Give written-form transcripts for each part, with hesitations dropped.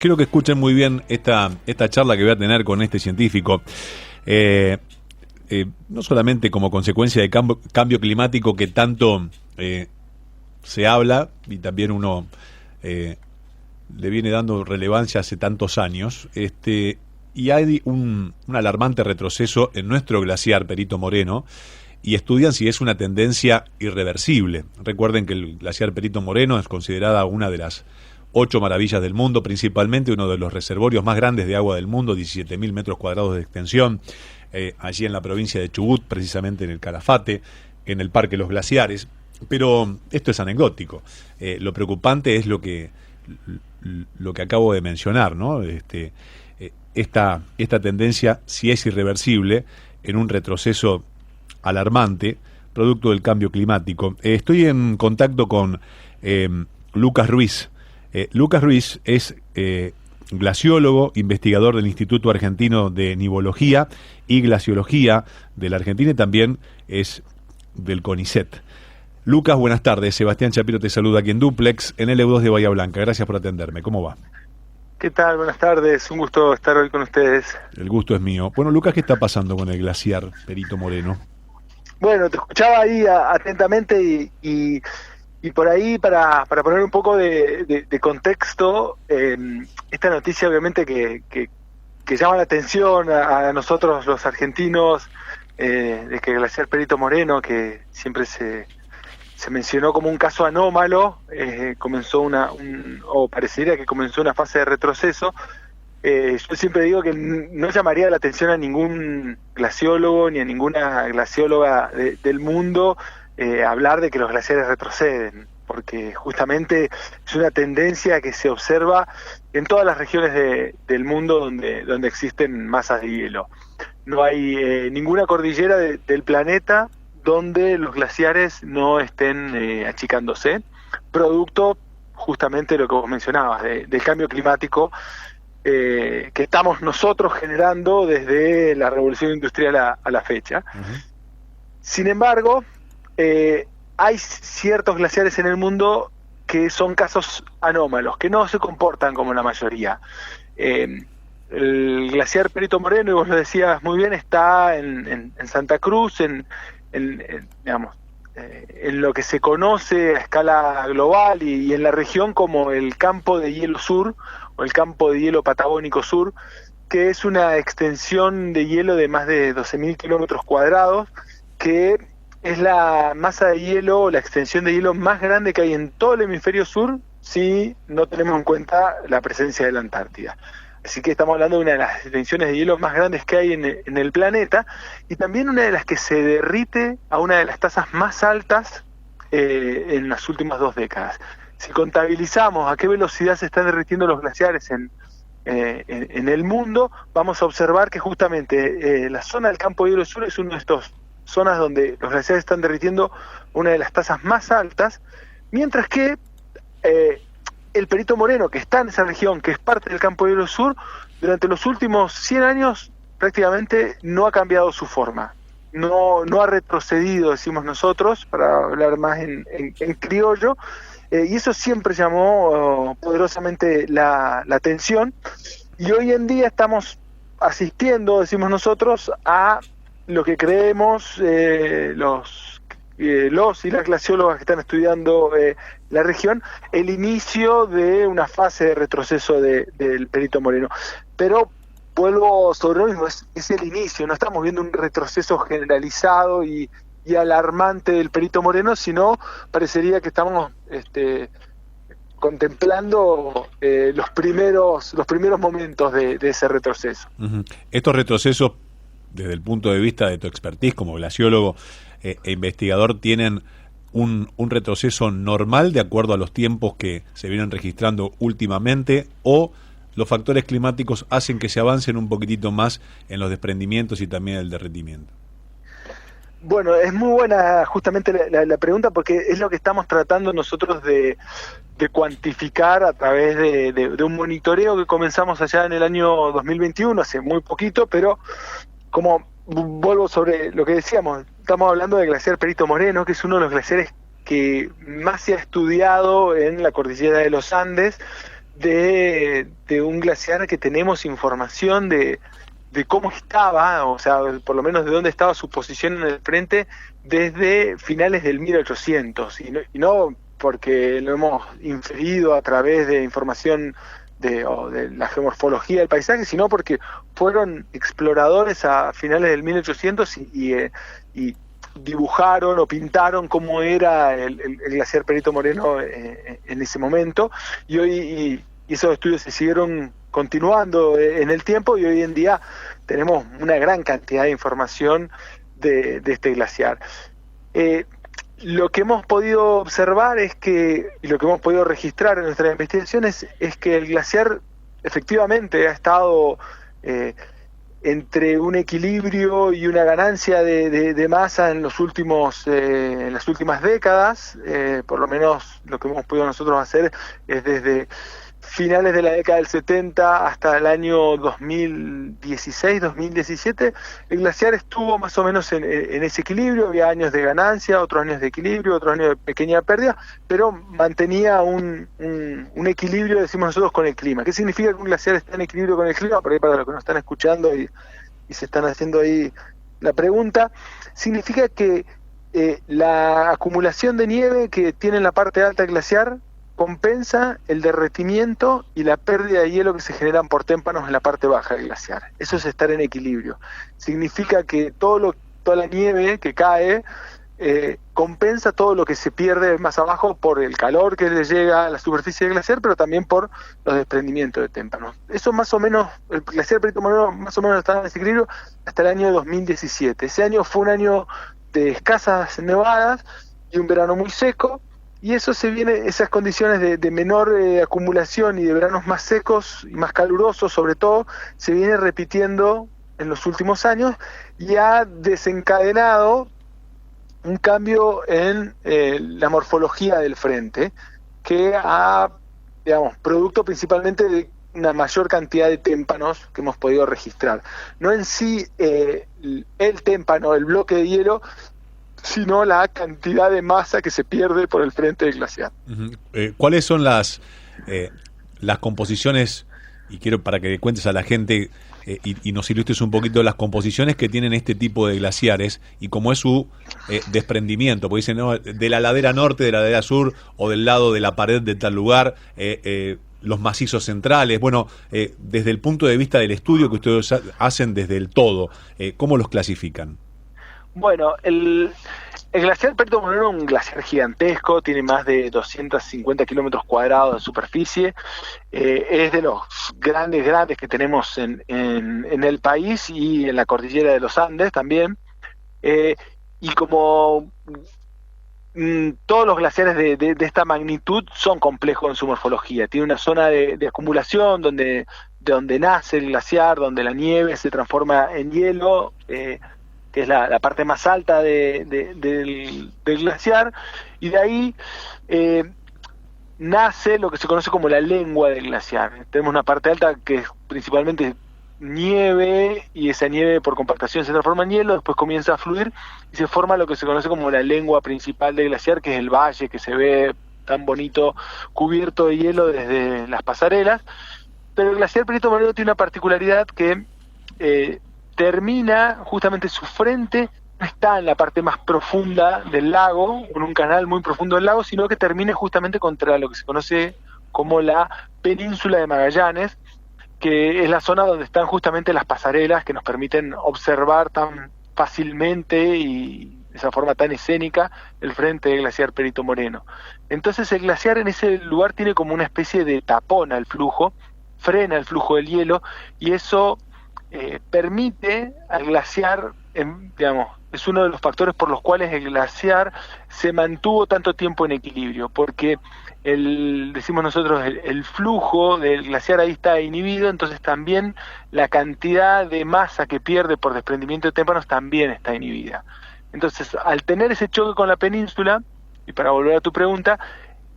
Quiero que escuchen muy bien esta charla que voy a tener con este científico. No solamente como consecuencia de cambio climático que tanto se habla y también uno le viene dando relevancia hace tantos años, y hay un alarmante retroceso en nuestro glaciar Perito Moreno, y estudian si es una tendencia irreversible. Recuerden que el glaciar Perito Moreno es considerada una de las 8 maravillas del mundo, principalmente uno de los reservorios más grandes de agua del mundo, 17.000 metros cuadrados de extensión, allí en la provincia de Chubut, precisamente en el Calafate, en el Parque Los Glaciares. Pero esto es anecdótico. Lo preocupante es lo que acabo de mencionar, ¿no? Esta tendencia, si es irreversible, en un retroceso alarmante, producto del cambio climático. Estoy en contacto con Lucas Ruiz. Lucas Ruiz es glaciólogo, investigador del Instituto Argentino de Nivología y Glaciología de la Argentina, y también es del CONICET. Lucas, buenas tardes. Sebastián Chapiro te saluda aquí en Duplex, en el EU2 de Bahía Blanca. Gracias por atenderme. ¿Cómo va? ¿Qué tal? Buenas tardes. Un gusto estar hoy con ustedes. El gusto es mío. Bueno, Lucas, ¿qué está pasando con el glaciar Perito Moreno? Bueno, te escuchaba ahí atentamente y por ahí para poner un poco de contexto, esta noticia obviamente que llama la atención a nosotros los argentinos, de que el glaciar Perito Moreno, que siempre se mencionó como un caso anómalo, comenzó o parecería que comenzó una fase de retroceso. Yo siempre digo que no llamaría la atención a ningún glaciólogo ni a ninguna glacióloga del mundo hablar de que los glaciares retroceden, porque justamente es una tendencia que se observa en todas las regiones del mundo donde existen masas de hielo. No hay ninguna cordillera del planeta donde los glaciares no estén achicándose, producto justamente de lo que vos mencionabas, del cambio climático que estamos nosotros generando desde la revolución industrial a la fecha. Uh-huh. Sin embargo, hay ciertos glaciares en el mundo que son casos anómalos, que no se comportan como la mayoría. El glaciar Perito Moreno, y vos lo decías muy bien, está en Santa Cruz, digamos, en lo que se conoce a escala global y en la región como el Campo de Hielo Sur, o el Campo de Hielo Patagónico Sur, que es una extensión de hielo de más de 12.000 kilómetros cuadrados, que es la masa de hielo, la extensión de hielo más grande que hay en todo el hemisferio sur, si no tenemos en cuenta la presencia de la Antártida. Así que estamos hablando de una de las extensiones de hielo más grandes que hay en el planeta, y también una de las que se derrite a una de las tasas más altas en las últimas 2 décadas. Si contabilizamos a qué velocidad se están derritiendo los glaciares en el mundo, vamos a observar que justamente la zona del Campo de Hielo Sur es una de estas zonas donde los glaciares están derritiendo una de las tasas más altas, mientras que el Perito Moreno, que está en esa región, que es parte del Campo de Hielo Sur, durante los últimos 100 años prácticamente no ha cambiado su forma. No ha retrocedido, decimos nosotros, para hablar más en criollo, y eso siempre llamó poderosamente la atención, y hoy en día estamos asistiendo, decimos nosotros, a lo que creemos los y las glaciólogas que están estudiando la región, el inicio de una fase de retroceso del Perito Moreno. Pero vuelvo sobre lo mismo, es el inicio, no estamos viendo un retroceso generalizado y alarmante del Perito Moreno, sino parecería que estamos contemplando los primeros momentos de ese retroceso. Uh-huh. Estos retrocesos, desde el punto de vista de tu expertise como glaciólogo e investigador, ¿tienen un retroceso normal de acuerdo a los tiempos que se vienen registrando últimamente, o los factores climáticos hacen que se avancen un poquitito más en los desprendimientos y también el derretimiento? Bueno, es muy buena justamente la pregunta, porque es lo que estamos tratando nosotros de cuantificar a través de un monitoreo que comenzamos allá en el año 2021, hace muy poquito, pero como vuelvo sobre lo que decíamos, estamos hablando del glaciar Perito Moreno, que es uno de los glaciares que más se ha estudiado en la cordillera de los Andes, de un glaciar que tenemos información de cómo estaba, o sea, por lo menos de dónde estaba su posición en el frente desde finales del 1800, y no porque lo hemos inferido a través de información o de la geomorfología del paisaje, sino porque fueron exploradores a finales del 1800 y dibujaron o pintaron cómo era el glaciar Perito Moreno en ese momento, y hoy y esos estudios se siguieron continuando en el tiempo, y hoy en día tenemos una gran cantidad de información de este glaciar. Lo que hemos podido observar y lo que hemos podido registrar en nuestras investigaciones es que el glaciar efectivamente ha estado entre un equilibrio y una ganancia de masa en las últimas décadas. Por lo menos lo que hemos podido nosotros hacer es desde finales de la década del 70 hasta el año 2016, 2017, el glaciar estuvo más o menos en ese equilibrio. Había años de ganancia, otros años de equilibrio, otros años de pequeña pérdida, pero mantenía un equilibrio, decimos nosotros, con el clima. ¿Qué significa que un glaciar está en equilibrio con el clima? Por ahí, para los que nos están escuchando y se están haciendo ahí la pregunta, significa que la acumulación de nieve que tiene en la parte alta del glaciar compensa el derretimiento y la pérdida de hielo que se generan por témpanos en la parte baja del glaciar. Eso es estar en equilibrio. Significa que toda la nieve que cae compensa todo lo que se pierde más abajo por el calor que le llega a la superficie del glaciar, pero también por los desprendimientos de témpanos. Eso más o menos, el glaciar Perito Moreno más o menos estaba en ese equilibrio hasta el año 2017. Ese año fue un año de escasas nevadas y un verano muy seco, y esas condiciones de menor acumulación y de veranos más secos y más calurosos sobre todo, se viene repitiendo en los últimos años, y ha desencadenado un cambio en la morfología del frente, que producto principalmente de una mayor cantidad de témpanos que hemos podido registrar. No en sí el témpano, el bloque de hielo, sino la cantidad de masa que se pierde por el frente del glaciar. ¿Cuáles son las composiciones, y quiero para que cuentes a la gente y nos ilustres un poquito las composiciones que tienen este tipo de glaciares y cómo es su desprendimiento? Porque dicen, ¿no?, de la ladera norte, de la ladera sur, o del lado de la pared de tal lugar, los macizos centrales. Bueno, desde el punto de vista del estudio que ustedes hacen desde el todo, ¿cómo los clasifican? Bueno, el glaciar Perito Moreno es un glaciar gigantesco, tiene más de 250 kilómetros cuadrados de superficie, es de los grandes que tenemos en el país y en la cordillera de los Andes también, y como todos los glaciares de esta magnitud son complejos en su morfología. Tiene una zona de acumulación donde nace el glaciar, donde la nieve se transforma en hielo, que es la parte más alta del glaciar, y de ahí nace lo que se conoce como la lengua del glaciar. Tenemos una parte alta que es principalmente nieve, y esa nieve por compactación se transforma en hielo, después comienza a fluir y se forma lo que se conoce como la lengua principal del glaciar, que es el valle que se ve tan bonito cubierto de hielo desde las pasarelas. Pero el glaciar Perito Moreno tiene una particularidad que termina justamente su frente, no está en la parte más profunda del lago, con un canal muy profundo del lago, sino que termina justamente contra lo que se conoce como la península de Magallanes, que es la zona donde están justamente las pasarelas que nos permiten observar tan fácilmente y de esa forma tan escénica el frente del glaciar Perito Moreno. Entonces el glaciar en ese lugar tiene como una especie de tapón al flujo, frena el flujo del hielo, y eso permite al glaciar, es uno de los factores por los cuales el glaciar se mantuvo tanto tiempo en equilibrio, porque decimos nosotros, el flujo del glaciar ahí está inhibido, entonces también la cantidad de masa que pierde por desprendimiento de témpanos también está inhibida. Entonces, al tener ese choque con la península, y para volver a tu pregunta,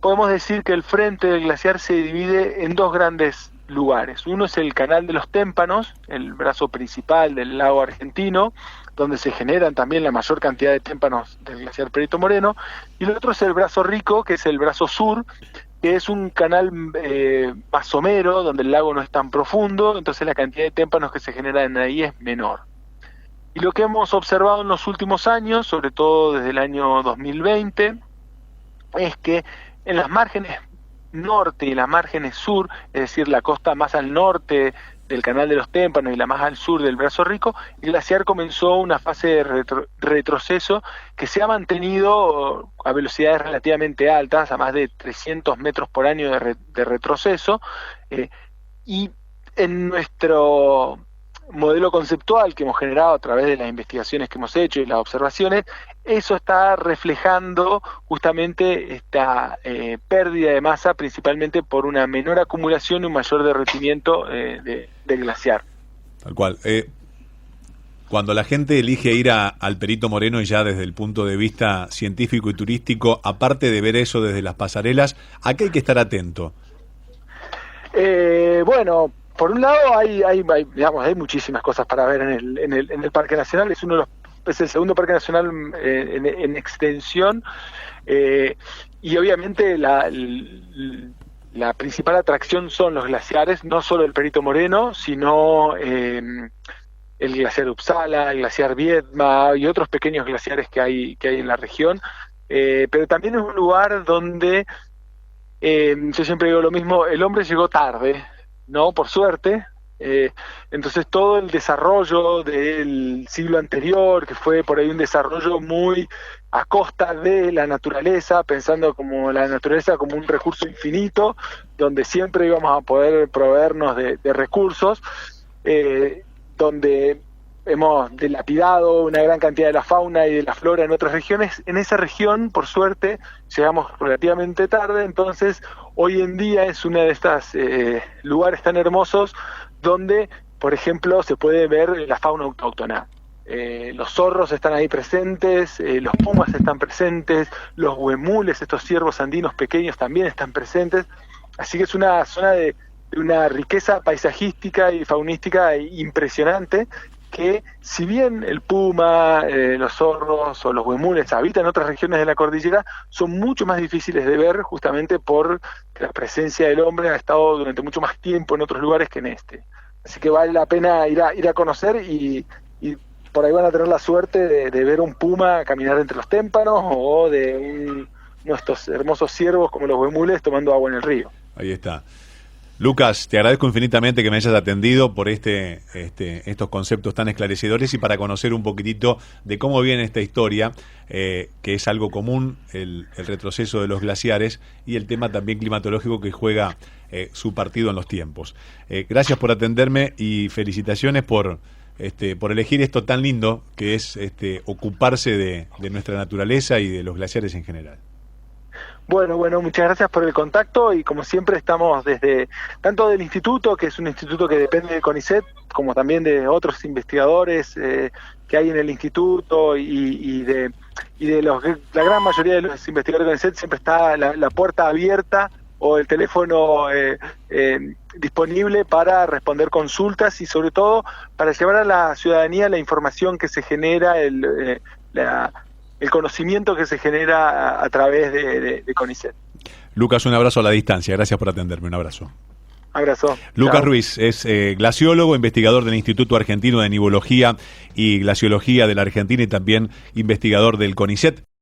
podemos decir que el frente del glaciar se divide en dos grandes lugares. Uno es el canal de los témpanos, el brazo principal del lago argentino, donde se generan también la mayor cantidad de témpanos del glaciar Perito Moreno, y el otro es el brazo rico, que es el brazo sur, que es un canal más somero, donde el lago no es tan profundo, entonces la cantidad de témpanos que se generan ahí es menor. Y lo que hemos observado en los últimos años, sobre todo desde el año 2020, es que en las márgenes norte y las márgenes sur, es decir, la costa más al norte del Canal de los Témpanos y la más al sur del Brazo Rico, el glaciar comenzó una fase de retroceso que se ha mantenido a velocidades relativamente altas, a más de 300 metros por año de retroceso, y en nuestro modelo conceptual que hemos generado a través de las investigaciones que hemos hecho y las observaciones, eso está reflejando justamente esta pérdida de masa, principalmente por una menor acumulación y un mayor derretimiento del glaciar. Tal cual. Cuando la gente elige ir al Perito Moreno, y ya desde el punto de vista científico y turístico, aparte de ver eso desde las pasarelas, ¿a qué hay que estar atento? Bueno, por un lado hay muchísimas cosas para ver en el Parque Nacional. Es el segundo parque nacional en extensión, y obviamente la principal atracción son los glaciares, no solo el Perito Moreno, sino el glaciar Uppsala, el glaciar Viedma y otros pequeños glaciares que hay en la región, pero también es un lugar donde yo siempre digo lo mismo: el hombre llegó tarde, ¿no? Por suerte. Entonces todo el desarrollo del siglo anterior, que fue por ahí un desarrollo muy a costa de la naturaleza, pensando como la naturaleza como un recurso infinito, donde siempre íbamos a poder proveernos de recursos, donde hemos dilapidado una gran cantidad de la fauna y de la flora en otras regiones. En esa región, por suerte, llegamos relativamente tarde, entonces hoy en día es una de estas lugares tan hermosos donde, por ejemplo, se puede ver la fauna autóctona. Los zorros están ahí presentes, los pumas están presentes, los huemules, estos ciervos andinos pequeños, también están presentes. Así que es una zona de una riqueza paisajística y faunística impresionante, que si bien el puma, los zorros o los huemules habitan en otras regiones de la cordillera, son mucho más difíciles de ver, justamente por la presencia del hombre ha estado durante mucho más tiempo en otros lugares que en este. Así que vale la pena ir a conocer, y por ahí van a tener la suerte de ver un puma caminar entre los témpanos, o de uno de estos hermosos ciervos como los huemules tomando agua en el río. Ahí está. Lucas, te agradezco infinitamente que me hayas atendido por estos conceptos tan esclarecedores, y para conocer un poquitito de cómo viene esta historia, que es algo común, el retroceso de los glaciares y el tema también climatológico que juega su partido en los tiempos. Gracias por atenderme y felicitaciones por elegir esto tan lindo que es ocuparse de nuestra naturaleza y de los glaciares en general. Bueno, muchas gracias por el contacto, y como siempre estamos desde, tanto del instituto, que es un instituto que depende del CONICET, como también de otros investigadores que hay en el instituto, y de la gran mayoría de los investigadores del CONICET, siempre está la puerta abierta o el teléfono disponible para responder consultas, y sobre todo para llevar a la ciudadanía la información que se genera, el conocimiento que se genera a través de CONICET. Lucas, un abrazo a la distancia. Gracias por atenderme. Un abrazo. Abrazo. Lucas Chao. Ruiz es glaciólogo, investigador del Instituto Argentino de Nivología y Glaciología de la Argentina, y también investigador del CONICET.